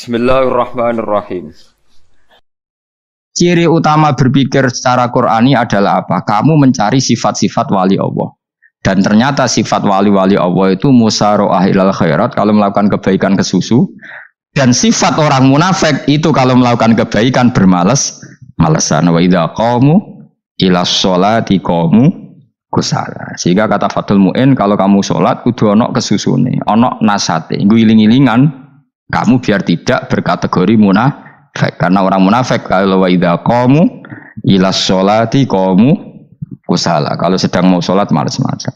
Bismillahirrahmanirrahim. Ciri utama berpikir secara Qur'ani adalah apa? Kamu mencari sifat-sifat wali Allah. Dan ternyata sifat wali-wali Allah itu musara'ah ilal khairat, kalau melakukan kebaikan kesusu. Dan sifat orang munafik itu kalau melakukan kebaikan bermalas-malasan. Wa idza qamu ila sholati qamu kusala. Sehingga kata Fathul Mu'in, kalau kamu sholat kudu ana kesusune, ana nasate, iling-ilingan kamu biar tidak berkategori munafik. Karena orang munafik kalau wa idza qamu ila sholati qamu kusala. Kalau sedang mau sholat malas-malasan.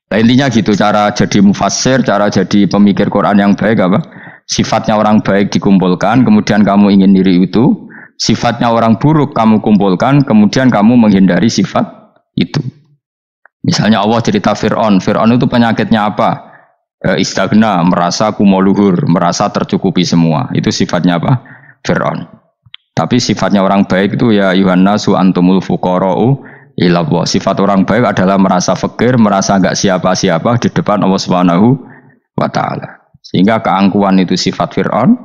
Nah, intinya gitu, cara jadi mufassir, cara jadi pemikir Quran yang baik apa? Sifatnya orang baik dikumpulkan, kemudian kamu ingin diri itu. Sifatnya orang buruk kamu kumpulkan, kemudian kamu menghindari sifat itu. Misalnya Allah cerita Fir'aun. Fir'aun itu penyakitnya apa? Istagna, merasa kumoluhur, merasa tercukupi semua. Itu sifatnya apa? Fir'aun. Tapi sifatnya orang baik itu ya Yuhannasu antumul fuqara'u ilallah. Sifat orang baik adalah merasa fakir, merasa enggak siapa-siapa di depan Allah Subhanahu wa taala. Sehingga keangkuhan itu sifat Fir'aun,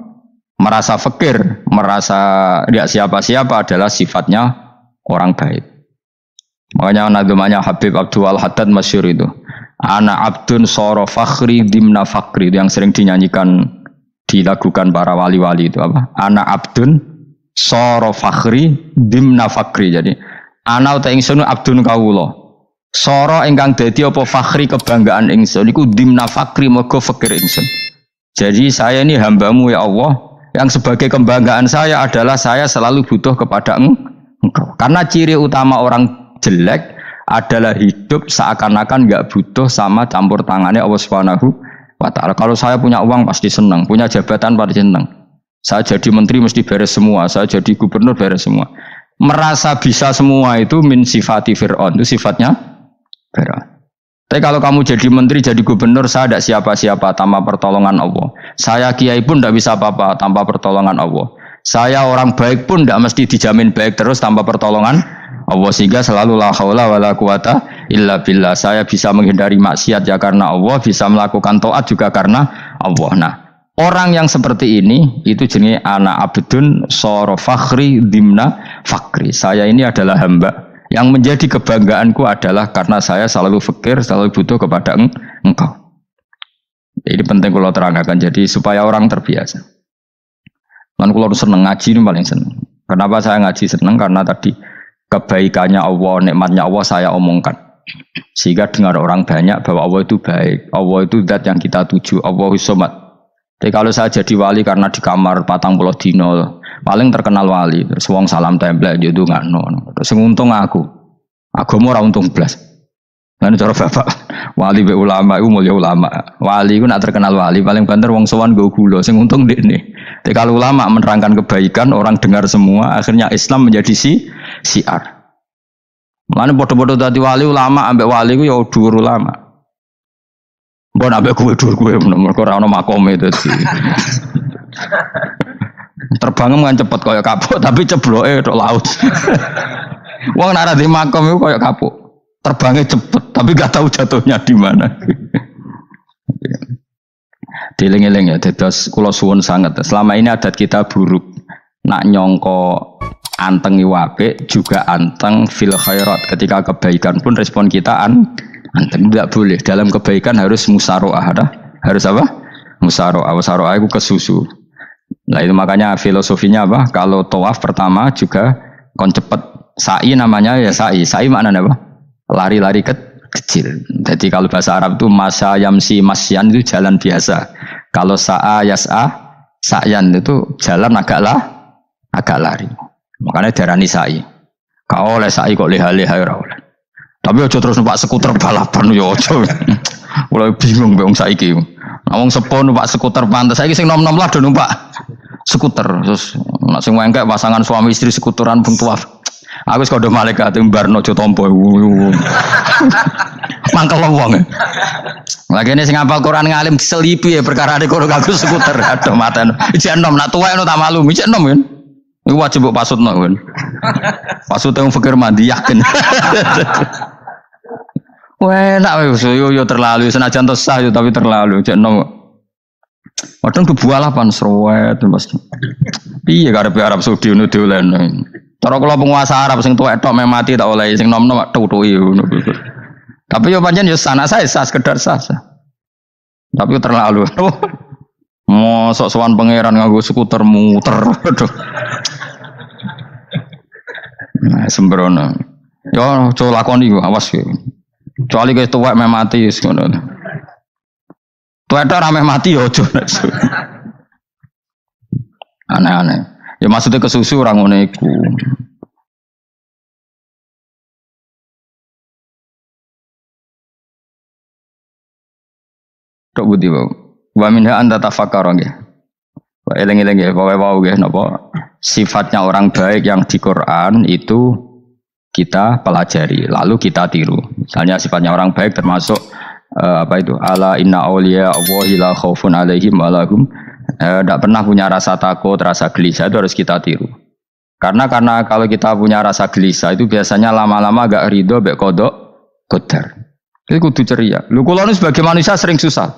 merasa fakir, merasa enggak siapa-siapa adalah sifatnya orang baik. Makanya nadumanya Habib Abdul Haddad masyhur itu. Ana abdun soro fakhri dimna fakri, itu yang sering dinyanyikan, dilakukan para wali-wali itu apa? Ana abdun soro fakhri dimna fakri. Jadi ana uta ingsun abdun kawula soro ingkang dadi apa fakhri kebanggaan ingsun iku dimna fakri mergo fakir ingsun. Jadi saya ini hambamu ya Allah, yang sebagai kebanggaan saya adalah saya selalu butuh kepada engkau. Karena ciri utama orang jelek adalah hidup seakan-akan nggak butuh sama campur tangannya Allah Subhanahu wa taala. Kalau saya punya uang pasti senang, punya jabatan pasti senang. Saya jadi menteri mesti beres semua, saya jadi gubernur beres semua. Merasa bisa semua itu min sifati Fir'aun, itu sifatnya Fir'aun. Tapi kalau kamu jadi menteri, jadi gubernur, saya tidak siapa-siapa tanpa pertolongan Allah. Saya kiai pun tidak bisa apa-apa tanpa pertolongan Allah. Saya orang baik pun tidak mesti dijamin baik terus tanpa pertolongan Allah, sehingga selalu la haula wala quwata illa billah. Saya bisa menghindari maksiat ya karena Allah, bisa melakukan taat juga karena Allah. Nah, orang yang seperti ini itu jenis ana abdun soro fakhri dimna fakri. Saya ini adalah hamba yang menjadi kebanggaanku adalah karena saya selalu fakir, selalu butuh kepada engkau. Ini penting kalau terangkan, jadi supaya orang terbiasa. Dan kalau seneng ngaji ini paling seneng. Kenapa saya ngaji seneng? Karena tadi kebaikannya Allah, nikmatnya Allah saya omongkan. Sehingga dengar orang banyak bahwa Allah itu baik. Allah itu zat yang kita tuju. Allahus Somad. Jadi kalau saya jadi wali karena di kamar 40 dino, paling terkenal wali. Terus wong salam template itu nggak no. Terus untung aku mau ora untung blas. Lan cara bapak wali be ulama itu mulia ulama. Wali itu nak terkenal wali paling banter wong sowan nggo gula. Sing untung dekne. Tapi kalau ulama menerangkan kebaikan, orang dengar semua, akhirnya Islam menjadi siar. Mulane padha-padha dadi wali ulama ambek wali ku ya dhuwur ulama. Mbok ambek kowe dhuwur kowe mergo ora ono makome dadi. Terbang kan cepet kaya kapuk tapi cebloke tok laut. Wong nek ora di makom iku kaya kapuk. Terbangnya cepet tapi gak tahu jatuhnya di mana. Dieling-eling ya, dados kula suwun sangat. Selama ini adat kita buruk. Nak nyongko anteng apik juga anteng fil khairat. Ketika kebaikan pun respon kita anteng, tidak boleh. Dalam kebaikan harus musyaroah. Harus apa? Musyaroah. Musyaroah itu kesusu. Nah itu makanya filosofinya apa? Kalau tawaf pertama juga kon cepet. Sa'i namanya ya sa'i. Sa'i maknanya apa? Lari-lari kecil. Jadi kalau bahasa Arab itu masa yamsi masyan itu jalan biasa. Kalau sa'a yas'a sa'yan itu jalan agak lari. Makanya darani sa'i. Kau oleh sa'i kok leha-leha ora oleh. Tapi aja terus numpak skuter balapan yo aja. Mulai bingung wong saiki. Wong sepo numpak skuter pantes. Saiki sing nom-nom lah do numpak skuter. Terus nek sing wengkek pasangan suami istri skuteran pun tuaf. Aku wis kodho malaikat mbarno aja tampa. Mangkel wong. Lagi ini sing hafal Quran ngalim diselipi ya perkara ade kono aku skuter. Aduh maten. Ijek enom nak tuwek tak malu. Ijek enom kan. Iku wajib mbok pasutno kan. Pasute wong fikir mandi yakin. Wah, enak wis yo terlalu senajan to sah yo tapi terlalu. Ijek enom. Padahal kebualah pan serwet Mas. Piye karepe Arab Saudi ngono dolen. Cara kula penguasa Arab sing tuwek tok mati tak oleh sing nom-nom tutuki ngono. Tapi yo pancen yo sanak saya sah sekedar sah. Tapi terlalu. Mosok sowan pangeran nganggo skuter muter. Aduh. Nah, sembrono. Yo coba lakoni ku awas ku. Kecuali guys tuwek mati wis ngono. Tuwek ora mati yo aja. Aneh-aneh. Ya maksudnya kesusu orang ngono iku. Tok budi wae. Wa minha anta tafakkara nggih. Wa eling-eling nggih, pokoke wau nggih napa sifatnya orang baik yang di Quran itu kita pelajari, lalu kita tiru. Misalnya sifatnya orang baik termasuk apa itu? Ala inna auliya Allahi la khaufun alaihim wa lahum tidak pernah punya rasa takut, rasa gelisah, itu harus kita tiru. Karena kalau kita punya rasa gelisah itu biasanya lama-lama agak ridho, bek kodok, kodar. Itu kudu ceria. Lu kalau sebagai manusia sering susah,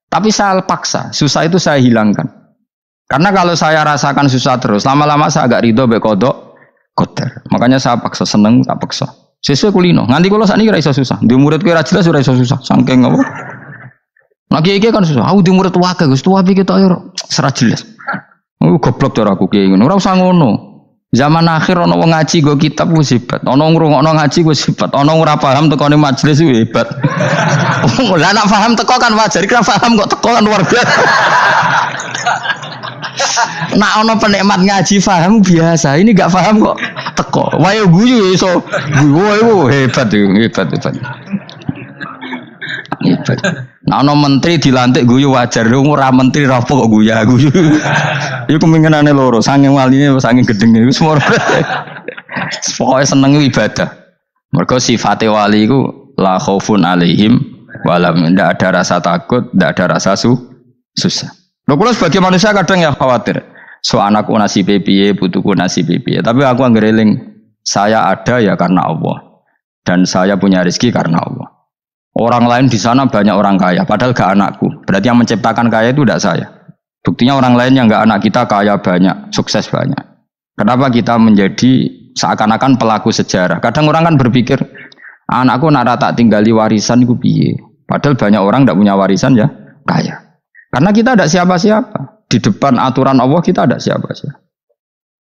tapi saya paksa, susah itu saya hilangkan. Karena kalau saya rasakan susah terus, lama-lama saya agak ridho, bek kodok, kodar. Makanya saya paksa, seneng, tak paksa. Sesuai kulino. Nganti kalau saat ini rasa susah. Di muridku rasa jelas rasa susah. Sangking apa? Lagi iki kan susah. Aku di murid wae Gus, tuwa iki tok ora jelas. Goblok cara aku ki ngono. Ora usah ngono. Zaman akhir ana wong ngaji go kitab wis hebat. Ana ngrungokno ngaji wis hebat. Ana ora paham tekone majelis wis hebat. Lah nek paham teko kan wajar, kira paham kok teko kan luar biasa. Nak ana penikmat ngaji paham biasa. Ini enggak paham kok teko. Wae guyu iso. Guyu hebat. Nah, ono menteri dilantik guyu wajar, ora menteri rapo kok guyu. Iku kemungkinane loro, saking waline saking gedenge iku semua. Pokoke seneng ibadah. Mergo sifate wali iku la khaufun alaihim walam, ndak ada rasa takut, ndak ada rasa susah. Lho kula sebagai manusia kadang ya khawatir. So anakku nasibe piye, putuku nasibe piye. Tapi aku anggere eling, saya ada ya karena Allah. Dan saya punya rezeki karena Allah. Orang lain di sana banyak orang kaya, padahal gak anakku. Berarti yang menciptakan kaya itu tidak saya. Buktinya orang lain yang gak anak kita kaya banyak, sukses banyak. Kenapa kita menjadi seakan-akan pelaku sejarah? Kadang orang kan berpikir, anakku nak tak tinggali warisan itu piye. Padahal banyak orang tidak punya warisan ya kaya. Karena kita tidak siapa-siapa. Di depan aturan Allah kita tidak siapa-siapa.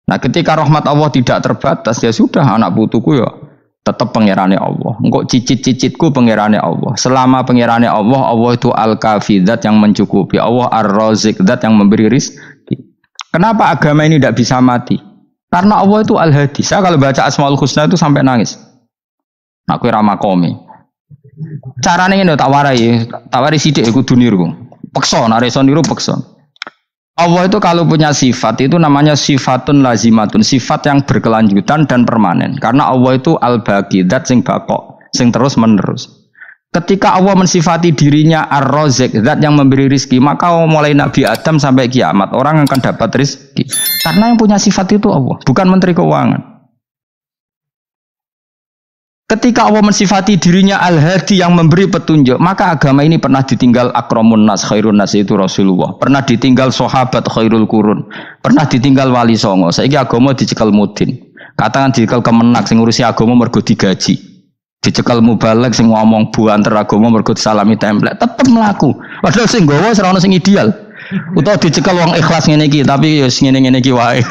Nah ketika rahmat Allah tidak terbatas, ya sudah anak putuku ya tetap pangerane Allah. Engkau cicit-cicitku pangerane Allah. Selama pangerane Allah, Allah itu al-kafi, zat yang mencukupi. Allah ar-razik, zat yang memberi rizki. Kenapa agama ini tidak bisa mati? Karena Allah itu al-hadi. Saya kalau baca Asmaul Husna itu sampai nangis. Aku ramakomi. Caranya ini tak warai sidik aku duniru. Pekso, nareson niru pekso. Allah itu kalau punya sifat itu namanya sifatun lazimatun, sifat yang berkelanjutan dan permanen. Karena Allah itu al-baqi, zat sing bakok, sing terus menerus. Ketika Allah mensifati dirinya ar-razik, zat yang memberi rizki, maka mulai Nabi Adam sampai kiamat orang akan dapat rizki. Karena yang punya sifat itu Allah, bukan menteri keuangan. Ketika Allah mensifati dirinya al-hadi yang memberi petunjuk, maka agama ini pernah ditinggal akramun nas, khairun nas itu Rasulullah. Pernah ditinggal sahabat khairul qurun. Pernah ditinggal wali songo. Saiki agama dicekel mudin. Katakan dicekel kemenak sing ngurusi agama mergo digaji. Dicekel mubalek sing ngomong buanter agama mergo disalami template. Tetep mlaku. Padahal sing nggawa ora ono sing ideal. Utawa dicekel wong ikhlas ngene iki, tapi ya ngene-ngene iki wae.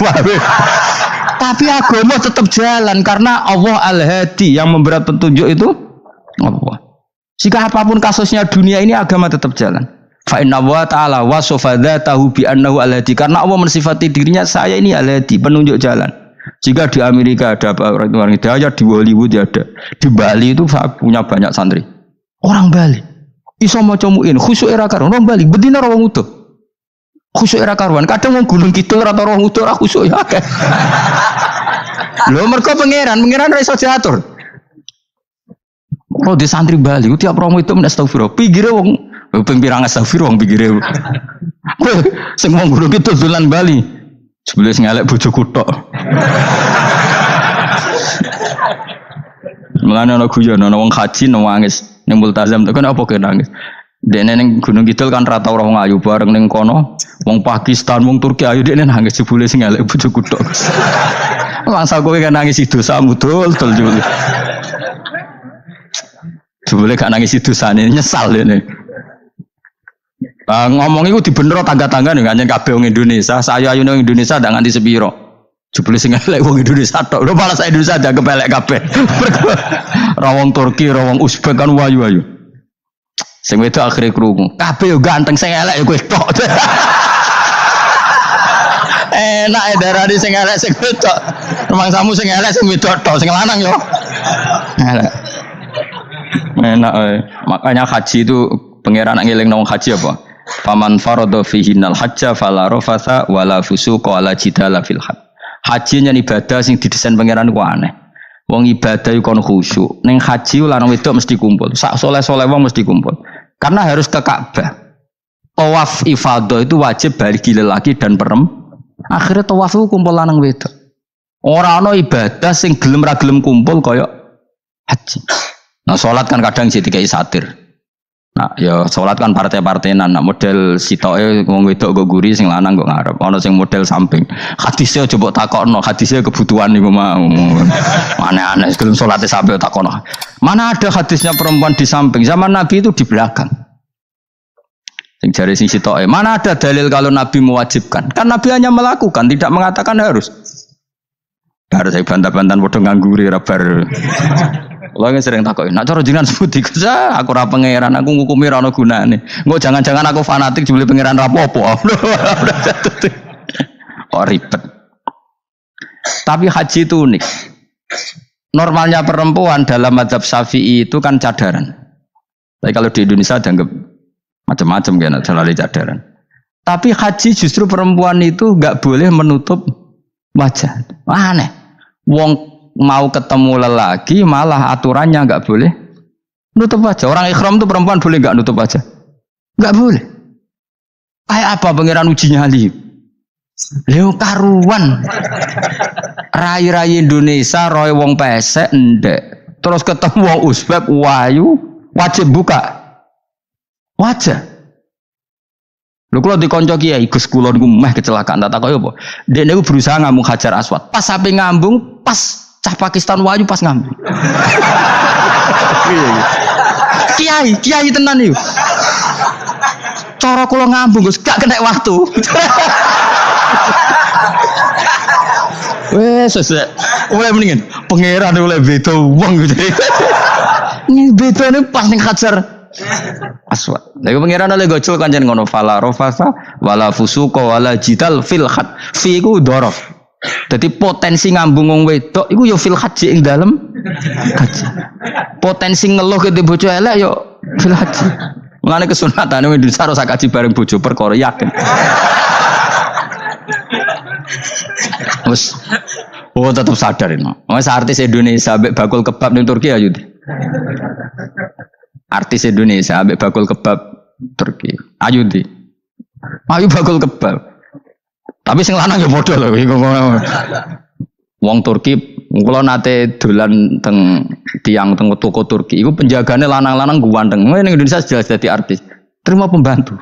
Tapi agama tetap jalan karena Allah al-hadi yang memberi petunjuk itu Allah. Jika apapun kasusnya dunia ini agama tetap jalan. Fa inna wa ta'ala wasafa dzatahu bi annahu al-hadi, karena Allah mensifati dirinya saya ini al-hadi, penunjuk jalan. Jika di Amerika ada orang hidayah, di Hollywood ada, di Bali itu punya banyak santri. Orang Bali iso maca muin khusyuk era karo orang Bali bedina ora wong utuh. Khusyuk era karuan, kadang wong gunung kidul ora roh utuh ora khusyuk ya akeh. Lho mergo pangeran ora iso diatur. Kalau di santri Bali tiap romo itu astagfirullah. Pikire wong ping pirang astagfirullah wong pikire. Sing wong gunung kidul dolan Bali. Sebelum ngalek bojoku tok. Mulane ana guyon ana wong haji nangis ning multazam tekan apa ke nangis. Dene ning Gunung Kidul kan rata ora wong ayu bareng ning kono, wong Pakistan, wong Turki ayu dene nangis jebule sing elek bojoku tok. Mangsa kowe kan nangis dosamu dul jebule. Jebule gak nangis dosane nyesal dene. Ngomong iku dibenero tangga-tangga nih kan kabeh wong Indonesia, saya ayu nang Indonesia ndak nganti sepiro. Jebule sing elek wong Indonesia tok. Lho malah sak Indonesia dianggap elek kabeh. Ra wong Turki, ra wong Uzbek kan ayu-ayu. Sing wedok akhire krungu. Kabeh yo ganteng sing elek yo kowe tok. Enak darani sing elek sing wedok. Rumangsamu sing elek sing wedok tok, sing lanang yo. Elek. Enak makanya haji itu pangeran ngeling nang haji apa? Faman farada fihinal hajja fala rafatha wala fusuqa wala jidala fil hajj. Haji nya ibadah sing didesain pangeran ku aneh. Wong ibadah iku kon khusyuk. Ning haji lanang wedok mesti kumpul. Sak soleh-soleh wong mesti kumpul. Karena harus ke Ka'bah. Tawaf ifadah itu wajib bagi lelaki dan perempuan. Akhirnya tawaf itu kumpul lanang wedok. Ora ana ibadah sing gelem ra gelem kumpul kaya haji. Nah salat kan kadang jadi kayak satir. Nah, ya sholat kan partai-partainan. Nah, model sitoke wong wedok go guri, sing lanang go ngarep. Ana sing model samping. Hadisnya coba takokno, hadisnya kebutuhan niku mau. Aneh-aneh sebelum sholatnya sampai takokno. Mana ada hadisnya perempuan di samping? Zaman Nabi itu di belakang. Sing jare sing sitoke, mana ada dalil kalau Nabi mewajibkan? Kan Nabi hanya melakukan, tidak mengatakan harus. Harus saya bantah-bantahan padha ngangguri ra bar. Kalau yang sering takut, nak cara jenengan sebuti kerja, aku ora pangeran, aku ngukumi ora ono gunane. Engko jangan-jangan aku fanatik jebule pangeran rapopo. Oh ribet. Tapi haji itu unik. Normalnya perempuan dalam mazhab Syafi'i itu kan cadaran. Tapi kalau di Indonesia dianggap macam-macam kan, terlalu cadaran. Tapi haji justru perempuan itu nggak boleh menutup wajah. Aneh. Wong mau ketemu lelaki malah aturannya nggak boleh nutup wajah. Orang ikhram tuh perempuan boleh nggak nutup wajah? Nggak boleh. Kayak apa pangeran uji nyali? Leo karuan. Rai-rai Indonesia roy wong pesek ndek. Terus ketemu wong Uzbek wayu wajib buka wajah. Lho kula dikonco kiai Gus kula niku meh kecelakaan tak takoki apa? Ndek niku berusaha ngambung Hajar Aswad. Pas sampe ngambung pas cah Pakistan wayu pas ngambung. Kiai tenan iki. Cara kula ngambung Gus gak kena waktu. Wes oleh mendingan pangeran oleh beda wong gitu. Ini bedane pas ning Hajar Aswad. Lha pangeran oleh gocul kancen ngono fala rafasa wala fusuqa wala jidal fil khat. Fi ku dhorof. Jadi potensi ngambung wong wedok iku ya fil haji ing dalem haji. Potensi ngeluh ke bojo elek ya fil haji. Mulane kesunatane Indonesia ora sak kaji bareng bojo perkara yakin. Wes tetap sadar ini. Wes artis Indonesia ambek bakul kebab ning Turki ayo. Artis Indonesia ambek bakul kebab Turki. Ayo di. Ayo bakul kebab. Tapi sing lanang ya padha lho iku. Wong Turki kula nate dolan teng tiang teng toko Turki iku penjagane lanang-lanang guanteng. Ning Indonesia jelas dadi artis. Terima pembantu.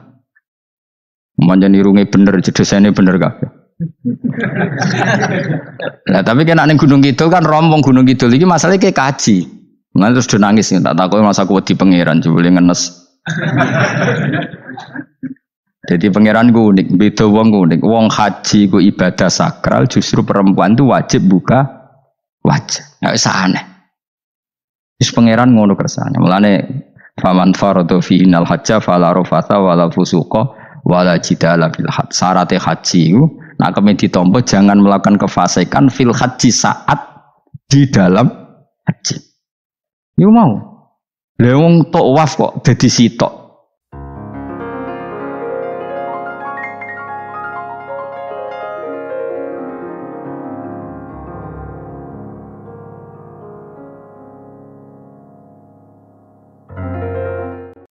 Manjan irunge bener, jedosane bener kabeh. Lah tapi kena ning Gunung Kidul kan rombong Gunung Kidul iki masalahnya kayak kaji. Mulane terus do nangis tak takoki masa aku wedi pangeran jebule ngenes. Jadi pangeran ku unik, beda wong ku unik. Wong haji ku ibadah sakral, justru perempuan itu wajib buka wajah. Nggak usah aneh. Terus pangeran ngono kersane. Mulane faman faradu fi innal hajja fala rafatha wala fusuqa wala jidala fil hajj. Syaratnya haji ku nak kemen ditampa jangan melakukan kefasikan fil haji saat di dalam haji. Yo mau. Lah wong tawaf kok dadi sitok.